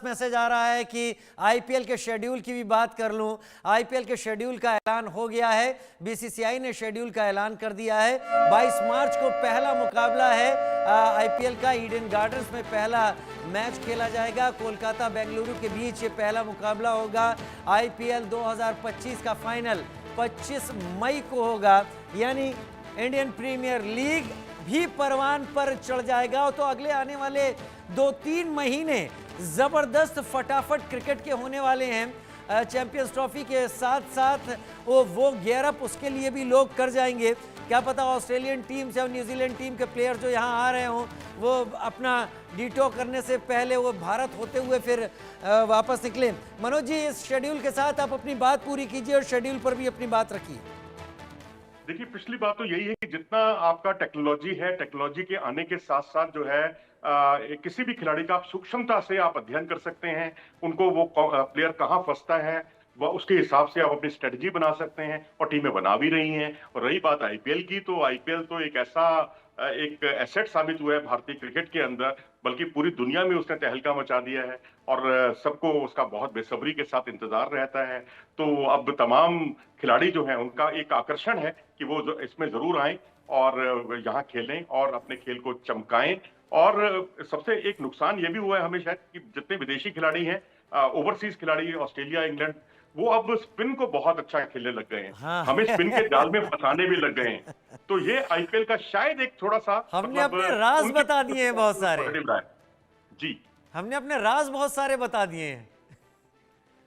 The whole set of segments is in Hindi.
मैसेज आ रहा है कि आईपीएल के शेड्यूल की भी बात कर लूं। आईपीएल के शेड्यूल का ऐलान हो गया है। बीसीसीआई ने शेड्यूल का ऐलान कर दिया है। 22 मार्च को पहला मुकाबला है आईपीएल का। ईडन गार्डन्स में पहला मैच खेला जाएगा। कोलकाता बेंगलुरु के बीच ये पहला मुकाबला होगा। आईपीएल 2025 का फाइनल 25 मई को होगा। यानी इंडियन प्रीमियर लीग भी परवान पर चढ़ जाएगा। तो अगले आने वाले 2-3 महीने जबरदस्त फटाफट क्रिकेट के होने वाले हैं। चैंपियंस ट्रॉफी के साथ साथ वो गेयरअप उसके लिए भी लोग कर जाएंगे। क्या पता ऑस्ट्रेलियन टीम से और न्यूजीलैंड टीम के प्लेयर जो यहाँ आ रहे हों वो अपना डिटो करने से पहले वो भारत होते हुए फिर वापस निकले। मनोज जी, इस शेड्यूल के साथ आप अपनी बात पूरी कीजिए और शेड्यूल पर भी अपनी बात रखिए। देखिए, पिछली बात तो यही है कि जितना आपका टेक्नोलॉजी है, टेक्नोलॉजी के आने के साथ साथ जो है किसी भी खिलाड़ी का आप सूक्ष्मता से आप अध्ययन कर सकते हैं। उनको वो प्लेयर कहाँ फंसता है, वह उसके हिसाब से आप अपनी स्ट्रेटजी बना सकते हैं और टीमें बना भी रही हैं। और रही बात आईपीएल की, तो आईपीएल तो एक ऐसा एक एसेट साबित हुआ है भारतीय क्रिकेट के अंदर, बल्कि पूरी दुनिया में उसने तहलका मचा दिया है और सबको उसका बहुत बेसब्री के साथ इंतजार रहता है। तो अब तमाम खिलाड़ी जो हैं उनका एक आकर्षण है कि वो जो इसमें जरूर आए और यहाँ खेलें और अपने खेल को चमकाएं। और सबसे एक नुकसान ये भी हुआ है हमें शायद कि जितने विदेशी खिलाड़ी हैं, ओवरसीज खिलाड़ी, ऑस्ट्रेलिया, इंग्लैंड, वो अब स्पिन को बहुत अच्छा खेलने लग गए हैं। हाँ। हमें स्पिन के जाल में फंसाने भी लग गए हैं। तो ये आईपीएल का शायद एक थोड़ा सा हमने अपने राज बता दिए हैं बहुत सारे। जी, हमने अपने राज बहुत सारे बता दिए हैं।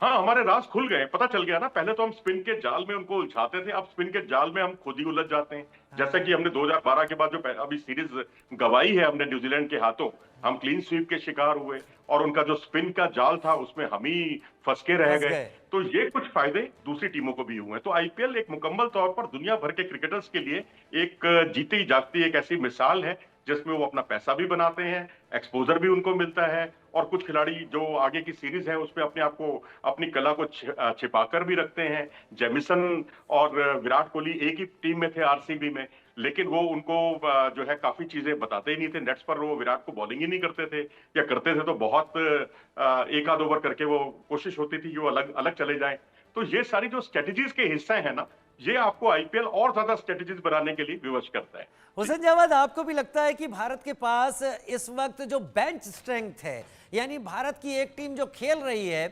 हाँ, हमारे राज खुल गए, पता चल गया ना। पहले तो हम स्पिन के जाल में उनको उलझाते थे, अब स्पिन के जाल में हम खुद ही उलझ जाते हैं। जैसा कि हमने 2012 के बाद जो अभी सीरीज गवाई है हमने न्यूजीलैंड के हाथों, हम क्लीन स्वीप के शिकार हुए और उनका जो स्पिन का जाल था उसमें हम ही फंस के रह गए। तो ये कुछ फायदे दूसरी टीमों को भी हुए। तो आईपीएल एक मुकम्मल तौर पर दुनिया भर के क्रिकेटर्स के लिए एक जीती जागती एक ऐसी मिसाल है जिसमें वो अपना पैसा भी बनाते हैं, एक्सपोजर भी उनको मिलता है और कुछ खिलाड़ी जो आगे की सीरीज है उसमें अपने आप को, अपनी कला को छिपाकर भी रखते हैं। जेमिसन और विराट कोहली एक ही टीम में थे आरसीबी में, लेकिन वो उनको जो है काफी चीजें बताते ही नहीं थे नेट्स पर। वो विराट को बॉलिंग ही नहीं करते थे, या करते थे तो बहुत एक आध ओवर करके वो कोशिश होती थी कि वो अलग अलग चले जाएं। तो ये सारी जो स्ट्रेटजीज के हिस्से हैं ना, ये आपको आईपीएल और ज्यादा स्ट्रेटजीज बनाने के लिए विवश करता है। हुसैन जावेद, आपको भी लगता है कि भारत के पास इस वक्त जो बेंच स्ट्रेंथ है, यानी भारत की एक टीम जो खेल रही है,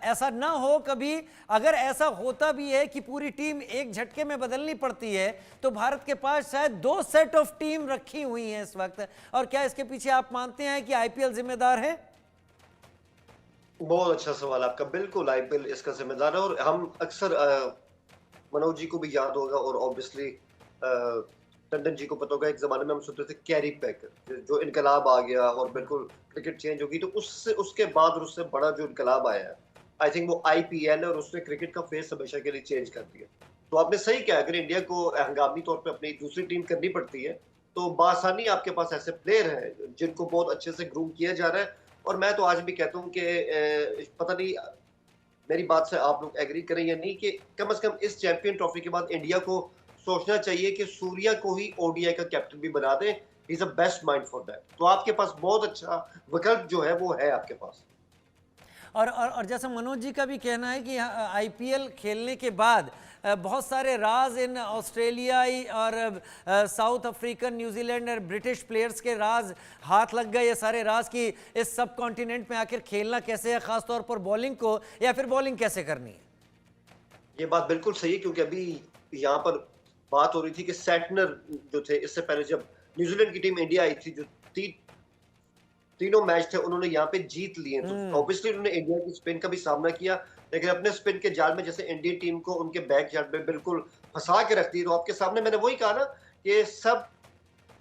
ऐसा ना हो कभी, अगर ऐसा होता भी है कि पूरी टीम एक झटके में बदलनी पड़ती है, तो भारत के पास शायद 2 सेट ऑफ टीम रखी हुई हैं इस वक्त? और क्या इसके पीछे आप मानते हैं कि आईपीएल जिम्मेदार है? बहुत अच्छा सवाल आपका। बिल्कुल आईपीएल इसका जिम्मेदार है। और हम अक्सर मनोज जी को भी याद होगा और ऑब्वियसली टंडन जी को पता होगा, एक जमाने में हम सुनते थे कैरी पैकर, जो इनकलाब आ गया और बिल्कुल क्रिकेट चेंज होगी। तो उससे उसके बाद और उससे बड़ा जो इनकलाब आया है, आई थिंक वो आईपीएल है और उसने क्रिकेट का फेस हमेशा के लिए चेंज कर दिया। तो आपने सही कहा, अगर इंडिया को हंगामी तौर पर अपनी दूसरी टीम करनी पड़ती है तो बासानी आपके पास ऐसे प्लेयर हैं जिनको बहुत अच्छे से ग्रूम किया जा रहा है। और मैं तो आज भी कहता हूँ कि पता नहीं मेरी बात से आप लोग एग्री करें या नहीं, कि कम से कम इस चैंपियन ट्रॉफी के बाद इंडिया को सोचना चाहिए कि सूर्या को ही ओडीआई का कैप्टन भी बना दें। He is a best mind for that. तो आपके पास बहुत अच्छा विकल्प जो है वो है आपके पास। और जैसा मनोज जी का भी कहना है कि आईपीएल खेलने के बाद बहुत सारे राज इन ऑस्ट्रेलियाई और साउथ अफ्रीकन, न्यूजीलैंड और ब्रिटिश प्लेयर्स के राज हाथ लग गए। ये सारे राज की इस सब कॉन्टिनेंट में आखिर खेलना कैसे है, खासतौर पर बॉलिंग को, या फिर बॉलिंग कैसे करनी है। ये बात बिल्कुल सही है, क्योंकि अभी यहाँ पर बात हो रही थी कि सैटनर जो थे, इससे पहले जब न्यूजीलैंड की टीम इंडिया आई थी, जो तीनों मैच थे उन्होंने यहाँ पे जीत लिए। तो ऑब्वियसली उन्होंने इंडिया की स्पिन का भी सामना किया, लेकिन अपने स्पिन के जाल में जैसे इंडियन टीम को उनके बैक यार्ड में बिल्कुल फंसा के रख दी। तो आपके सामने मैंने वही कहा ना कि सब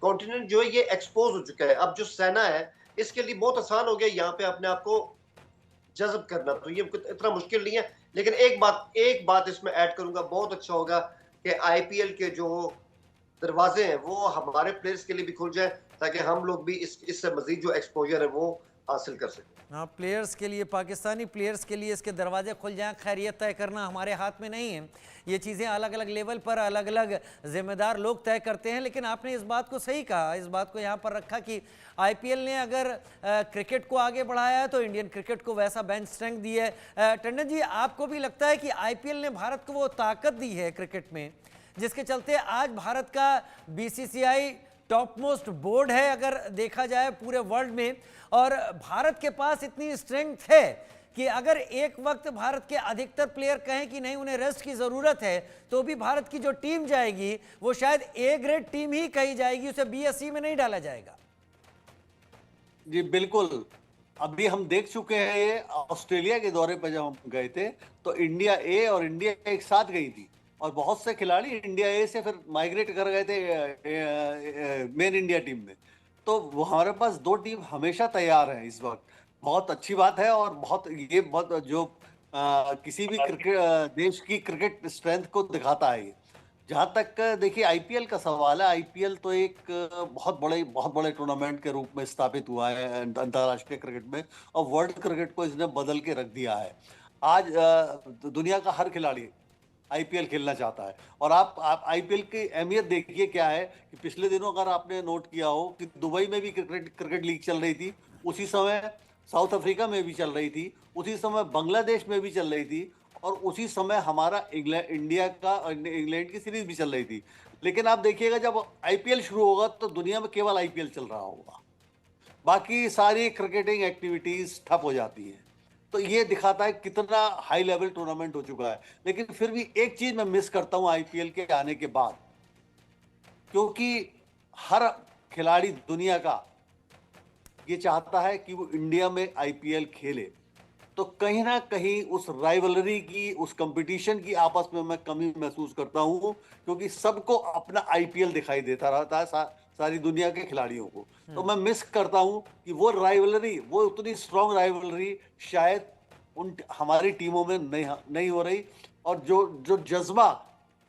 कॉन्टिनेंट जो है ये एक्सपोज हो चुका है। अब जो सेना है इसके लिए बहुत आसान हो गया यहाँ पे अपने आप को जज्ब करना, तो ये इतना मुश्किल नहीं है। लेकिन एक बात इसमें ऐड करूंगा, बहुत अच्छा होगा कि आईपीएल के जो दरवाजे हैं वो हमारे प्लेयर्स के लिए भी खुल जाए, ताकि हम लोग भी इससे मजीद जो एक्सपोजर है वो हासिल कर सकें। हाँ, प्लेयर्स के लिए, पाकिस्तानी प्लेयर्स के लिए इसके दरवाजे खुल जाएं, खैरियत तय करना हमारे हाथ में नहीं है। ये चीज़ें अलग अलग लेवल पर अलग अलग जिम्मेदार लोग तय करते हैं। लेकिन आपने इस बात को सही कहा, इस बात को यहाँ पर रखा कि आईपीएल ने अगर क्रिकेट को आगे बढ़ाया है तो इंडियन क्रिकेट को वैसा बेंच स्ट्रेंथ दी है। टंडन जी, आपको भी लगता है कि आईपीएल ने भारत को वो ताकत दी है क्रिकेट में जिसके चलते आज भारत का बीसीसीआई टॉप मोस्ट बोर्ड है अगर देखा जाए पूरे वर्ल्ड में, और भारत के पास इतनी स्ट्रेंथ है कि अगर एक वक्त भारत के अधिकतर प्लेयर कहें कि नहीं उन्हें रेस्ट की ज़रूरत है तो भी भारत की जो टीम जाएगी वो शायद ए ग्रेड टीम ही कही जाएगी, उसे बी या सी में नहीं डाला जाएगा। जी बिल्कुल, अभी हम देख चुके हैं ये ऑस्ट्रेलिया के दौरे पर जब हम गए थे तो इंडिया ए और इंडिया एक साथ गई थी और बहुत से खिलाड़ी इंडिया ए से फिर माइग्रेट कर गए थे मेन इंडिया टीम में। तो वो हमारे पास दो टीम हमेशा तैयार है इस वक्त, बहुत अच्छी बात है और बहुत जो किसी भी क्रिकेट देश की क्रिकेट स्ट्रेंथ को दिखाता है। जहां तक देखिए आईपीएल का सवाल है, आईपीएल तो एक बहुत बड़े टूर्नामेंट के रूप में स्थापित हुआ है अंतर्राष्ट्रीय क्रिकेट में और वर्ल्ड क्रिकेट को इसने बदल के रख दिया है। आज दुनिया का हर खिलाड़ी आईपीएल खेलना चाहता है और आप आईपीएल की अहमियत देखिए क्या है कि पिछले दिनों अगर आपने नोट किया हो कि दुबई में भी क्रिकेट लीग चल रही थी, उसी समय साउथ अफ्रीका में भी चल रही थी, उसी समय बांग्लादेश में भी चल रही थी और उसी समय हमारा इंग्लैंड की सीरीज भी चल रही थी। लेकिन आप देखिएगा जब आईपीएल शुरू होगा तो दुनिया में केवल आईपीएल चल रहा होगा, बाकी सारी क्रिकेटिंग एक्टिविटीज ठप हो जाती हैं। तो ये दिखाता है कितना हाई लेवल टूर्नामेंट हो चुका है। लेकिन फिर भी एक चीज मैं मिस करता हूं आईपीएल के आने के बाद, क्योंकि हर खिलाड़ी दुनिया का ये चाहता है कि वो इंडिया में आईपीएल खेले, तो कहीं ना कहीं उस राइवलरी की, उस कंपटीशन की आपस में मैं कमी महसूस करता हूं, क्योंकि सबको अपना आईपीएल दिखाई देता रहता है सारी दुनिया के खिलाड़ियों को। तो मैं मिस करता हूं कि वो राइवलरी, वो उतनी स्ट्रॉन्ग राइवलरी शायद हमारी टीमों में नहीं हो रही, और जो जज्बा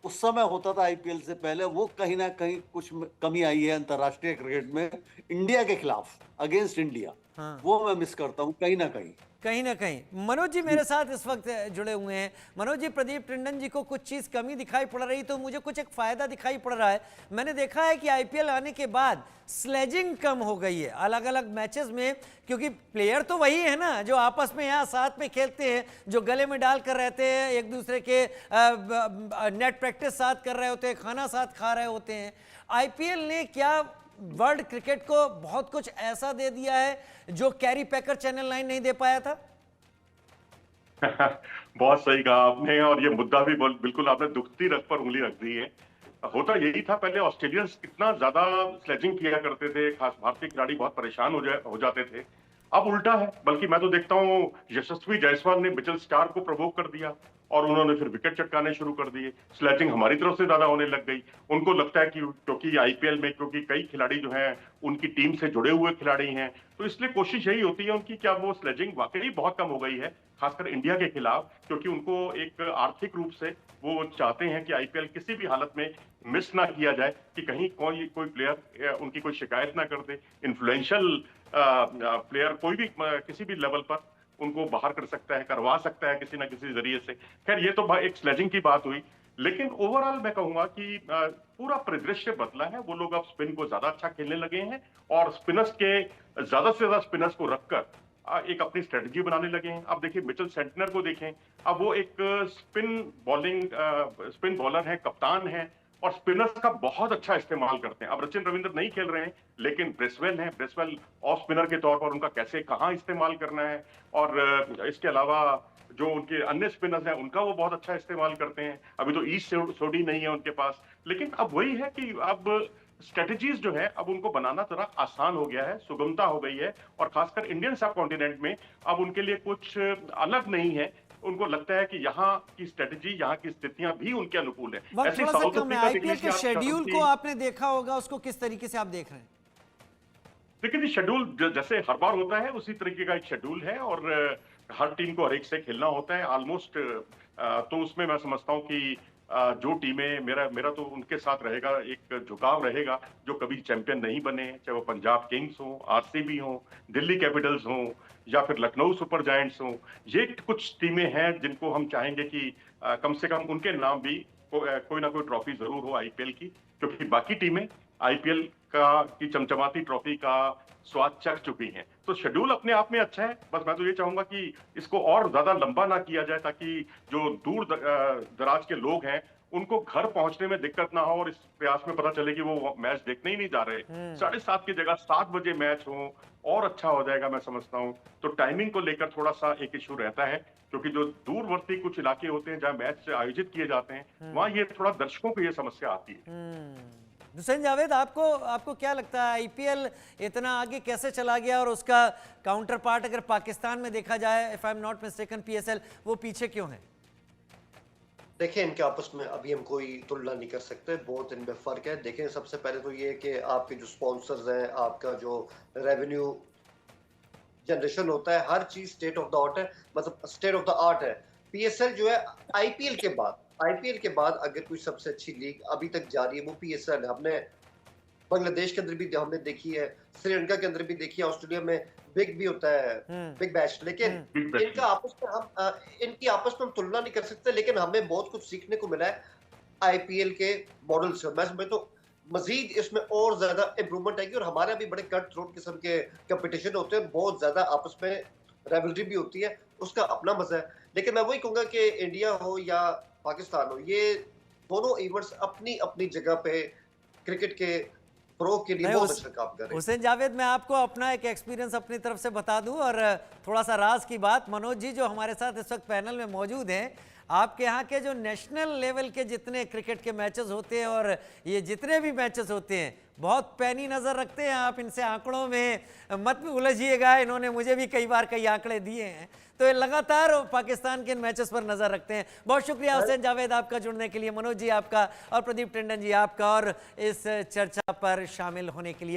उस समय होता था आईपीएल से पहले, वो कहीं ना कहीं कुछ कमी आई है अंतर्राष्ट्रीय क्रिकेट में इंडिया के खिलाफ, अगेंस्ट इंडिया। वो मैं मिस करता हूं कहीं ना कहीं। मनोज जी मेरे साथ इस वक्त जुड़े हुए हैं। मनोज जी, प्रदीप टंडन जी को कुछ चीज़ कमी दिखाई पड़ रही तो मुझे कुछ एक फ़ायदा दिखाई पड़ रहा है। मैंने देखा है कि आईपीएल आने के बाद स्लेजिंग कम हो गई है अलग अलग मैचेस में, क्योंकि प्लेयर तो वही है ना जो आपस में यहाँ साथ में खेलते हैं, जो गले में डाल कर रहते हैं, एक दूसरे के नेट प्रैक्टिस साथ कर रहे होते हैं, खाना साथ खा रहे होते हैं। आईपीएल ने क्या वर्ल्ड क्रिकेट को बहुत कुछ ऐसा दे दिया है जो कैरी पैकर चैनल 9 नहीं दे पाया था? बहुत सही कहा आपने, और ये मुद्दा भी बिल्कुल आपने दुखती रग पर उंगली रख दी है। होता यही था, पहले ऑस्ट्रेलियंस इतना ज्यादा स्लेजिंग किया करते थे, खास भारतीय खिलाड़ी बहुत परेशान हो जाते थे। अब उल्टा है, बल्कि मैं तो देखता हूँ यशस्वी जायसवाल ने मिचेल स्टार्क को प्रोवोक कर दिया और उन्होंने फिर विकेट चटकाने शुरू कर दिए। स्लेजिंग हमारी तरफ से ज्यादा होने लग गई। उनको लगता है कि क्योंकि आईपीएल में क्योंकि कई खिलाड़ी जो हैं उनकी टीम से जुड़े हुए खिलाड़ी हैं, तो इसलिए कोशिश यही होती है उनकी, क्या वो स्लेजिंग वाकई बहुत कम हो गई है, खासकर इंडिया के खिलाफ, क्योंकि उनको एक आर्थिक रूप से वो चाहते हैं कि आईपीएल किसी भी हालत में मिस ना किया जाए, कि कहीं कोई प्लेयर उनकी कोई शिकायत ना कर दे। इन्फ्लुएंशियल प्लेयर कोई भी किसी भी लेवल पर उनको बाहर कर सकता है, करवा सकता है किसी ना किसी जरिए से। खैर, ये तो एक स्लेजिंग की बात हुई, लेकिन ओवरऑल मैं कहूंगा कि पूरा परिदृश्य बदला है। वो लोग अब स्पिन को ज्यादा अच्छा खेलने लगे हैं और स्पिनर्स के ज्यादा से ज्यादा स्पिनर्स को रखकर एक अपनी स्ट्रेटजी बनाने लगे हैं। अब देखिए मिचेल सेंटनर को देखें, अब वो एक स्पिन बॉलर है, कप्तान है और स्पिनर्स का बहुत अच्छा इस्तेमाल करते हैं। अब सचिन रविंद्र नहीं खेल रहे हैं, लेकिन ब्रेसवेल है, ब्रेसवेल ऑफ स्पिनर के तौर पर उनका कैसे कहां इस्तेमाल करना है, और इसके अलावा जो उनके अन्य स्पिनर्स हैं उनका वो बहुत अच्छा इस्तेमाल करते हैं। अभी तो ईस्ट सोडी नहीं है उनके पास, लेकिन अब वही है कि अब स्ट्रेटजीज जो है अब उनको बनाना थोड़ा आसान हो गया है, सुगमता हो गई है, और खासकर इंडियन सब कॉन्टिनेंट में अब उनके लिए कुछ अलग नहीं है। उनको लगता है कि यहाँ की स्ट्रेटजी, यहाँ की स्थितियां भी उनके अनुकूल है। वक्त थोड़ा सा कम है। आईपीएल के शेड्यूल को आपने देखा होगा, उसको किस तरीके से आप देख रहे हैं? देखिए, शेड्यूल जैसे हर बार होता है उसी तरीके का एक शेड्यूल है, और हर टीम को हर एक से खेलना होता है ऑलमोस्ट। तो उसमें मैं समझता हूँ कि जो टीमें मेरा मेरा तो उनके साथ रहेगा, एक झुकाव रहेगा जो कभी चैंपियन नहीं बने, चाहे वो पंजाब किंग्स हो, आरसीबी हो, दिल्ली कैपिटल्स हो या फिर लखनऊ सुपर जायंट्स हो। ये कुछ टीमें हैं जिनको हम चाहेंगे कि कम से कम उनके नाम भी कोई ना कोई ट्रॉफी जरूर हो आईपीएल की, क्योंकि बाकी टीमें आईपीएल की चमचमाती ट्रॉफी का स्वाद चख चुकी हैं। तो शेड्यूल अपने आप में अच्छा है, बस मैं तो ये चाहूंगा कि इसको और ज्यादा लंबा ना किया जाए, ताकि जो दूर दराज के लोग हैं उनको घर पहुंचने में दिक्कत ना हो और इस प्रयास में पता चले कि वो मैच देखने ही नहीं जा रहे। 7:30 की जगह 7 बजे मैच हो और अच्छा हो जाएगा, मैं समझता हूँ। तो टाइमिंग को लेकर थोड़ा सा एक इश्यू रहता है, क्योंकि जो दूरवर्ती कुछ इलाके होते हैं जहाँ मैच आयोजित किए जाते हैं, वहां ये थोड़ा दर्शकों को ये समस्या आती है। हुसैन जावेद, आपको क्या लगता है आईपीएल इतना आगे कैसे चला गया और उसका काउंटर पार्ट अगर पाकिस्तान में देखा जाए, if I am not mistaken, PSL, वो पीछे क्यों है? देखिए, इनके आपस में अभी हम कोई तुलना नहीं कर सकते, बहुत इनमें फर्क है। देखें, सबसे पहले तो ये कि आपके जो स्पॉन्सर्स हैं, आपका जो रेवेन्यू जनरेशन होता है, हर चीज स्टेट ऑफ द आर्ट है, मतलब स्टेट ऑफ द आर्ट है। पीएसएल जो है आईपीएल के बाद अगर कोई सबसे अच्छी लीग अभी तक जारी है वो पीएसएल है। हमने बांग्लादेश के अंदर भी हमने देखी है, श्रीलंका के अंदर भी देखी है, ऑस्ट्रेलिया में बिग भी होता है, बिग बैश। लेकिन इनका आपस में इनकी आपस में हम तुलना नहीं कर सकते, लेकिन हमें बहुत कुछ सीखने को मिला है आईपीएल के मॉडल से। मैं तो मजीद इसमें और ज्यादा इंप्रूवमेंट आएगी, और हमारे भी बड़े कट थ्रोट किस्म के कंपटीशन होते हैं, बहुत ज्यादा आपस में रेवलरी भी होती है, उसका अपना मजा है। लेकिन मैं वही कहूंगा कि इंडिया हो या पाकिस्तान हो, ये दोनों इवेंट्स अपनी अपनी जगह पे क्रिकेट के प्रो के लिए बहुत अच्छा काम कर रहे हैं। हुसैन जावेद, मैं आपको अपना एक एक्सपीरियंस अपनी तरफ से बता दूं और थोड़ा सा राज की बात, मनोज जी जो हमारे साथ इस वक्त पैनल में मौजूद हैं, आपके यहाँ के जो नेशनल लेवल के जितने क्रिकेट के मैचेस होते हैं और ये जितने भी मैचेस होते हैं, बहुत पैनी नज़र रखते हैं आप, इनसे आंकड़ों में मत उलझिएगा, इन्होंने मुझे भी कई बार कई आंकड़े दिए हैं, तो ये लगातार पाकिस्तान के इन मैचेस पर नज़र रखते हैं। बहुत शुक्रिया हुसैन जावेद आपका जुड़ने के लिए, मनोज जी आपका और प्रदीप टंडन जी आपका, और इस चर्चा पर शामिल होने के लिए।